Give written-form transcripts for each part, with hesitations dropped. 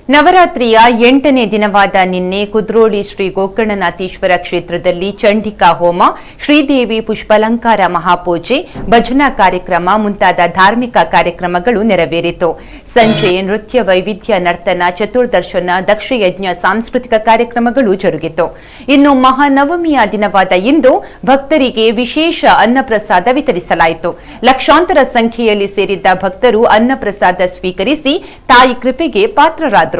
ನವರಾತ್ರಿಯ 8ನೇ ದಿನವಾದ ನಿನ್ನೆ ಕುದ್ರೋಳಿ ಶ್ರೀ ಗೋಕರ್ಣನಾಥೇಶ್ವರ ಕ್ಷೇತ್ರದಲ್ಲಿ ಚಂಡಿಕಾ ಹೋಮ, ಶ್ರೀದೇವಿ ಪುಷ್ಪಾಲಂಕಾರ ಮಹಾಪೂಜೆ, ಭಜನಾ ಕಾರ್ಯಕ್ರಮ ಮುಂತಾದ ಧಾರ್ಮಿಕ ಕಾರ್ಯಕ್ರಮಗಳು ನೆರವೇರಿತು. ಸಂಜೆ ನೃತ್ಯ, ವೈವಿಧ್ಯ, ನರ್ತನ, ಚತುರ್ದರ್ಶನ, ದಕ್ಷಯಜ್ಞ ಸಾಂಸ್ಕೃತಿಕ ಕಾರ್ಯಕ್ರಮಗಳು ಜರುಗಿತು. ಇನ್ನು ಮಹಾನವಮಿಯ ದಿನವಾದ ಇಂದು ಭಕ್ತರಿಗೆ ವಿಶೇಷ ಅನ್ನಪ್ರಸಾದ ವಿತರಿಸಲಾಯಿತು. ಲಕ್ಷಾಂತರ ಸಂಖ್ಯೆಯಲ್ಲಿ ಸೇರಿದ್ದ ಭಕ್ತರು ಅನ್ನಪ್ರಸಾದ ಸ್ವೀಕರಿಸಿ ತಾಯಿ ಕೃಪೆಗೆ ಪಾತ್ರರಾದರು.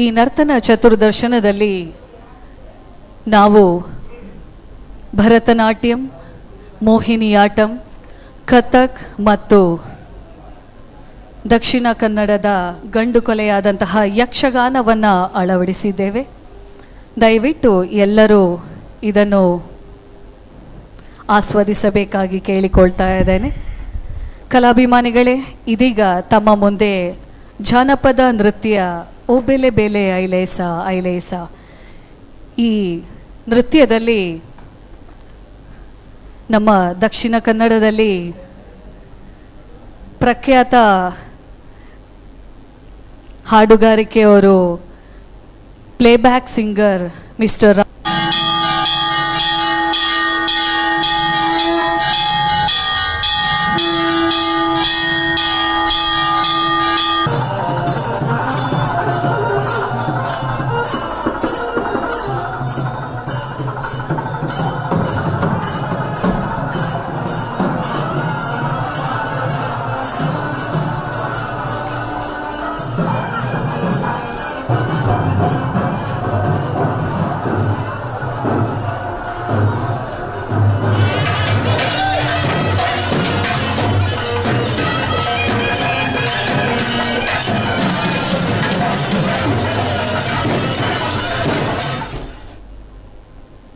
ಈ ನರ್ತನ ಚತುರ್ದರ್ಶನದಲ್ಲಿ ನಾವು ಭರತನಾಟ್ಯಂ, ಮೋಹಿನಿಯಾಟ್ಟಂ, ಕಥಕ್ ಮತ್ತು ದಕ್ಷಿಣ ಕನ್ನಡದ ಗಂಡು ಕೊಲೆಯಾದಂತಹ ಯಕ್ಷಗಾನವನ್ನು ಅಳವಡಿಸಿದ್ದೇವೆ. ದಯವಿಟ್ಟು ಎಲ್ಲರೂ ಇದನ್ನು ಆಸ್ವಾದಿಸಬೇಕಾಗಿ ಕೇಳಿಕೊಳ್ತಾ ಇದ್ದೇನೆ. ಕಲಾಭಿಮಾನಿಗಳೇ, ಇದೀಗ ತಮ್ಮ ಮುಂದೆ ಜಾನಪದ ನೃತ್ಯ ಓ ಬೆಲೆ ಬೆಲೆ ಐಲೇಸ ಐಲೇಸ, ಈ ನೃತ್ಯದಲ್ಲಿ ನಮ್ಮ ದಕ್ಷಿಣ ಕನ್ನಡದಲ್ಲಿ ಪ್ರಖ್ಯಾತ ಹಾಡುಗಾರಿಕೆಯವರು ಪ್ಲೇಬ್ಯಾಕ್ ಸಿಂಗರ್ ಮಿಸ್ಟರ್